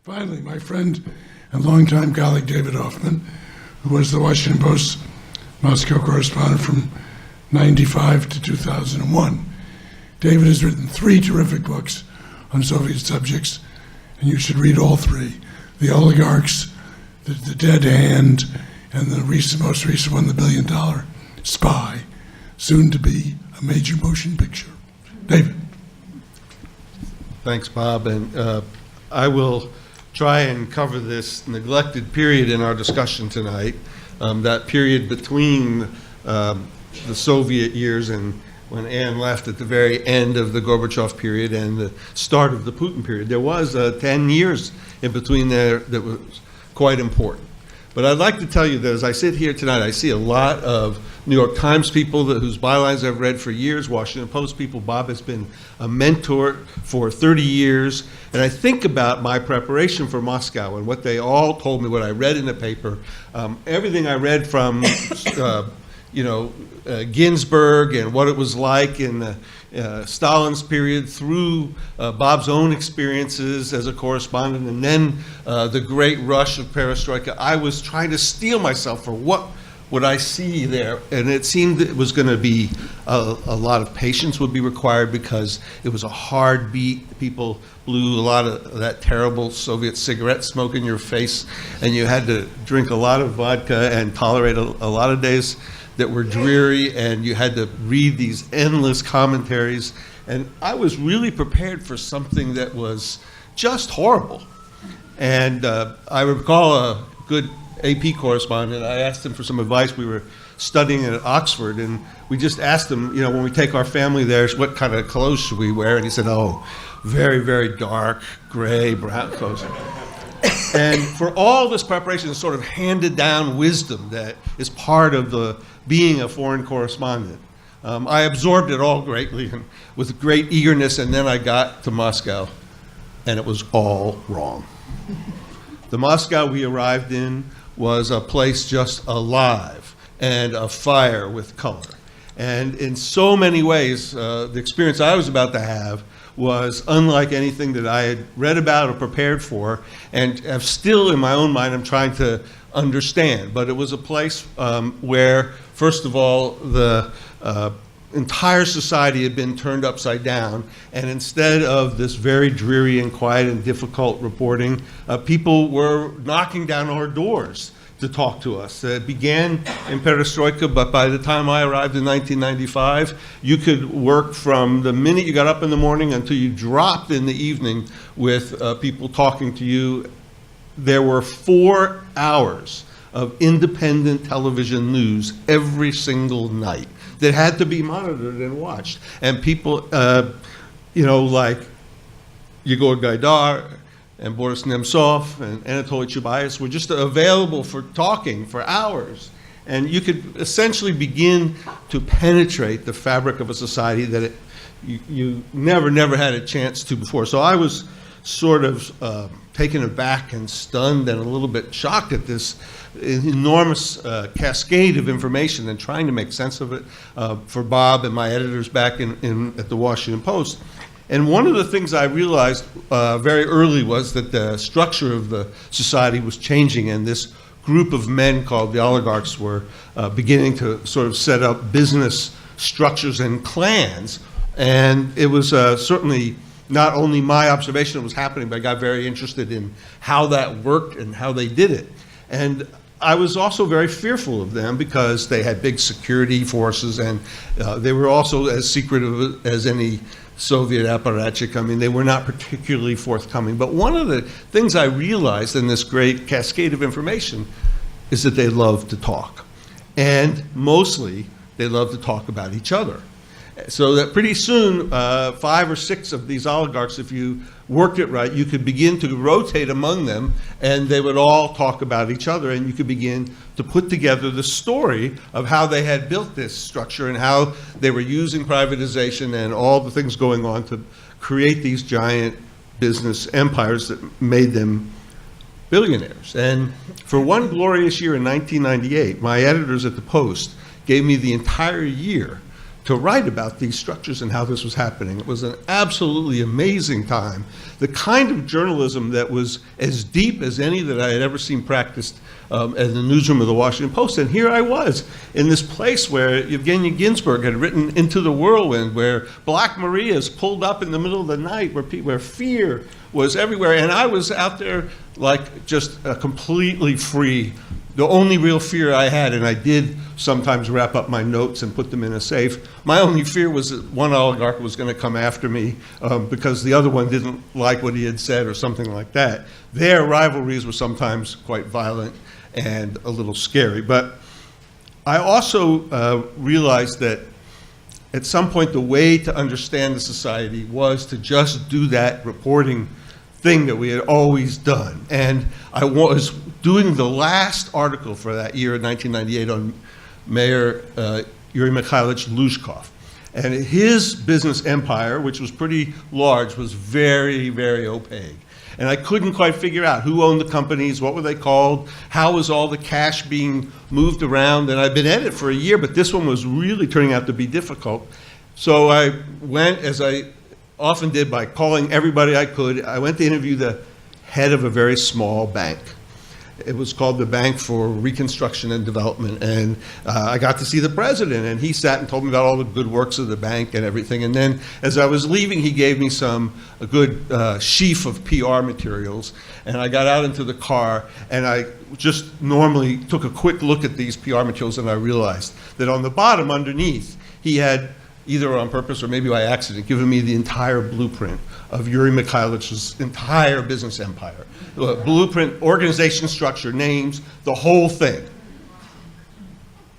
Finally, my friend and longtime colleague David Hoffman, who was the Washington Post Moscow correspondent from 95 to 2001. David has written 3 terrific books on Soviet subjects, and you should read all 3. The Oligarchs, the Dead Hand, and the most recent one, The $1 Billion Spy, soon to be a major motion picture. David. Thanks, Bob. And I will try and cover this neglected period in our discussion tonight, that period between the Soviet years and when Ann left at the very end of the Gorbachev period and the start of the Putin period. There was 10 years in between there that was quite important. But I'd like to tell you that as I sit here tonight, I see a lot of New York Times people whose bylines I've read for years, Washington Post people. Bob has been a mentor for 30 years. And I think about my preparation for Moscow and what they all told me, what I read in the paper, everything I read from Ginsburg and what it was like in Stalin's period through Bob's own experiences as a correspondent, and then the great rush of perestroika. I was trying to steel myself for what would I see there, and it seemed it was going to be a lot of patience would be required because it was a hard beat. People blew a lot of that terrible Soviet cigarette smoke in your face, and you had to drink a lot of vodka and tolerate a lot of days that were dreary, and you had to read these endless commentaries. And I was really prepared for something that was just horrible. And I recall a good AP correspondent, I asked him for some advice. We were studying at Oxford, and we just asked him, when we take our family there, what kind of clothes should we wear? And he said, oh, very, very dark, gray, brown clothes. And for all this preparation, this sort of handed down wisdom that is part of the being a foreign correspondent, I absorbed it all greatly and with great eagerness, and then I got to Moscow, and it was all wrong. The Moscow we arrived in was a place just alive and afire with color. And in so many ways, the experience I was about to have was unlike anything that I had read about or prepared for, and have still in my own mind I'm trying to understand. But it was a place where, first of all, the entire society had been turned upside down, and instead of this very dreary and quiet and difficult reporting, people were knocking down our doors to talk to us. It began in perestroika, but by the time I arrived in 1995, you could work from the minute you got up in the morning until you dropped in the evening with people talking to you. There were 4 hours of independent television news every single night that had to be monitored and watched. And people, like Yegor Gaidar and Boris Nemtsov and Anatoly Chubais were just available for talking for hours. And you could essentially begin to penetrate the fabric of a society that you never had a chance to before. So I was sort of taken aback and stunned and a little bit shocked at this enormous cascade of information and trying to make sense of it for Bob and my editors back at the Washington Post. And one of the things I realized very early was that the structure of the society was changing, and this group of men called the oligarchs were beginning to sort of set up business structures and clans. And it was certainly not only my observation that was happening, but I got very interested in how that worked and how they did it. And I was also very fearful of them because they had big security forces, and they were also as secretive as any Soviet apparatchik. I mean, they were not particularly forthcoming. But one of the things I realized in this great cascade of information is that they love to talk. And mostly, they love to talk about each other. So that pretty soon, 5 or 6 of these oligarchs, if you worked it right, you could begin to rotate among them, and they would all talk about each other, and you could begin to put together the story of how they had built this structure and how they were using privatization and all the things going on to create these giant business empires that made them billionaires. And for one glorious year in 1998, my editors at the Post gave me the entire year to write about these structures and how this was happening. It was an absolutely amazing time. The kind of journalism that was as deep as any that I had ever seen practiced in the newsroom of the Washington Post. And here I was in this place where Yevgeny Ginsburg had written Into the Whirlwind, where Black Marias pulled up in the middle of the night, where fear was everywhere. And I was out there like just completely free. The only real fear I had, and I did sometimes wrap up my notes and put them in a safe, my only fear was that one oligarch was going to come after me because the other one didn't like what he had said or something like that. Their rivalries were sometimes quite violent and a little scary. But I also realized that at some point the way to understand the society was to just do that reporting thing that we had always done. And I was doing the last article for that year in 1998 on Mayor Yuri Mikhailovich Luzhkov. And his business empire, which was pretty large, was very, very opaque. And I couldn't quite figure out who owned the companies, what were they called, how was all the cash being moved around. And I'd been at it for a year, but this one was really turning out to be difficult. So I went, as I often did, by calling everybody I could. I went to interview the head of a very small bank. It was called the Bank for Reconstruction and Development, and I got to see the president, and he sat and told me about all the good works of the bank and everything. And then as I was leaving, he gave me a good sheaf of PR materials, and I got out into the car, and I just normally took a quick look at these PR materials, and I realized that on the bottom underneath, he had, either on purpose or maybe by accident, given me the entire blueprint of Yuri Mikhailovich's entire business empire. Blueprint, organization structure, names, the whole thing.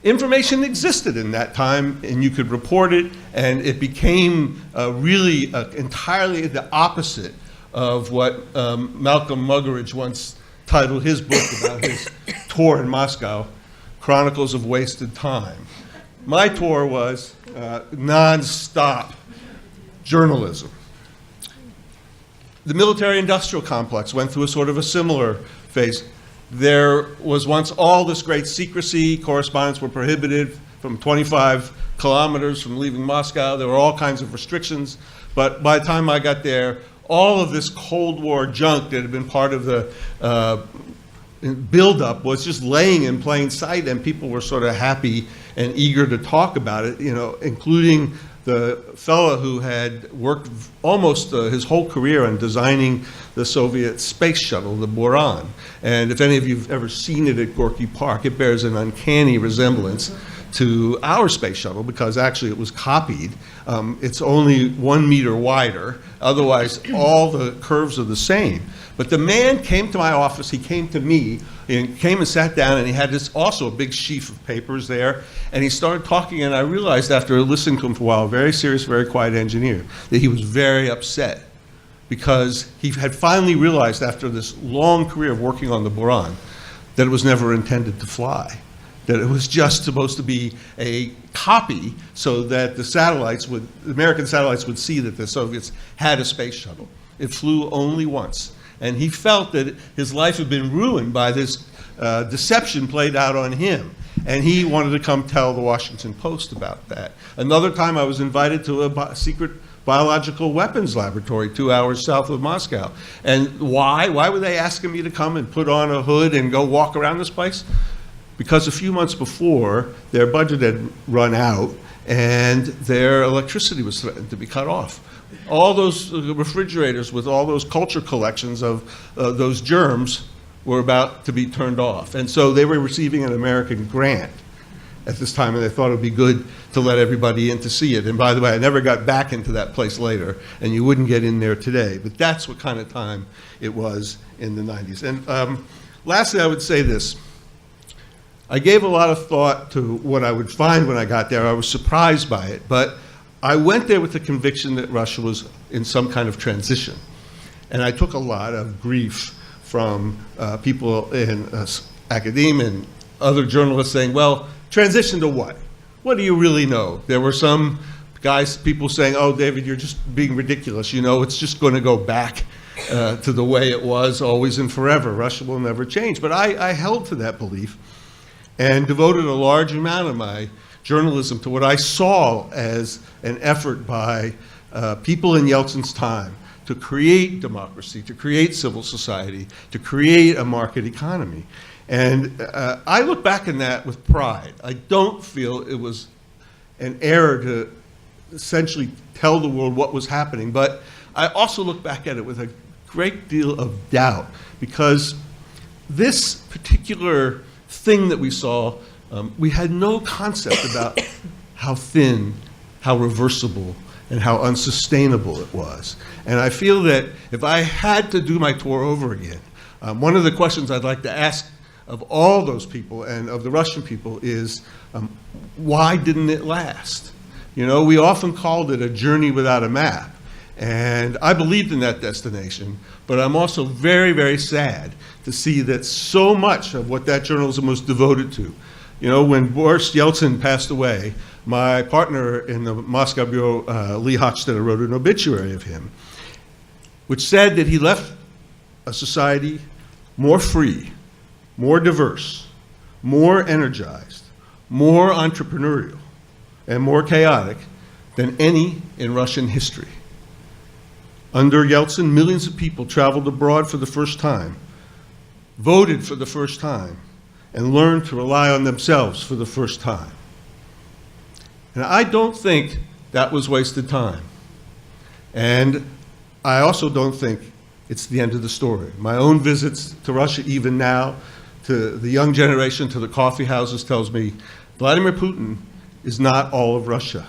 Information existed in that time, and you could report it, and it became really entirely the opposite of what Malcolm Muggeridge once titled his book about his tour in Moscow, Chronicles of Wasted Time. My tour was non-stop journalism. The military-industrial complex went through a sort of a similar phase. There was once all this great secrecy. Correspondents were prohibited from 25 kilometers from leaving Moscow. There were all kinds of restrictions. But by the time I got there, all of this Cold War junk that had been part of the buildup was just laying in plain sight, and people were sort of happy and eager to talk about it, including the fellow who had worked almost his whole career on designing the Soviet space shuttle, the Buran. And if any of you have ever seen it at Gorky Park, it bears an uncanny resemblance to our space shuttle because actually it was copied. It's only 1 meter wider. Otherwise, all the curves are the same. But the man came to my office, he came to me, and came and sat down, and he had this also a big sheaf of papers there, and he started talking, and I realized after listening to him for a while, a very serious, very quiet engineer, that he was very upset because he had finally realized after this long career of working on the Buran that it was never intended to fly, that it was just supposed to be a copy so that the American satellites would see that the Soviets had a space shuttle. It flew only once. And he felt that his life had been ruined by this deception played out on him. And he wanted to come tell the Washington Post about that. Another time I was invited to a secret biological weapons laboratory 2 hours south of Moscow. And why? Why were they asking me to come and put on a hood and go walk around this place? Because a few months before, their budget had run out and their electricity was threatened to be cut off. All those refrigerators with all those culture collections of those germs were about to be turned off. And so they were receiving an American grant at this time, and they thought it would be good to let everybody in to see it. And by the way, I never got back into that place later, and you wouldn't get in there today. But that's what kind of time it was in the 90s. And lastly, I would say this. I gave a lot of thought to what I would find when I got there. I was surprised by it, but I went there with the conviction that Russia was in some kind of transition. And I took a lot of grief from people in academia and other journalists saying, well, transition to what? What do you really know? There were some people saying, oh, David, you're just being ridiculous. It's just going to go back to the way it was always and forever. Russia will never change. But I held to that belief and devoted a large amount of my journalism to what I saw as an effort by people in Yeltsin's time to create democracy, to create civil society, to create a market economy. And I look back in that with pride. I don't feel it was an error to essentially tell the world what was happening, but I also look back at it with a great deal of doubt, because this particular thing that we saw, we had no concept about how thin, how reversible, and how unsustainable it was. And I feel that if I had to do my tour over again, one of the questions I'd like to ask of all those people and of the Russian people is, why didn't it last? You know, we often called it a journey without a map. And I believed in that destination, but I'm also very, very sad to see that so much of what that journalism was devoted to. You know, when Boris Yeltsin passed away, my partner in the Moscow bureau, Lee Hochstetter, wrote an obituary of him, which said that he left a society more free, more diverse, more energized, more entrepreneurial, and more chaotic than any in Russian history. Under Yeltsin, millions of people traveled abroad for the first time, voted for the first time, and learned to rely on themselves for the first time. And I don't think that was wasted time. And I also don't think it's the end of the story. My own visits to Russia, even now, to the young generation, to the coffee houses, tells me Vladimir Putin is not all of Russia.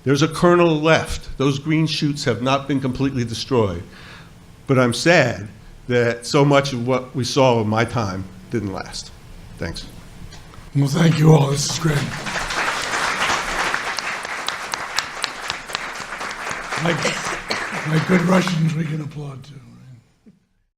There's a kernel left. Those green shoots have not been completely destroyed. But I'm sad that so much of what we saw in my time didn't last. Thanks. Well, thank you all. This is great. Like good Russians, we can applaud too.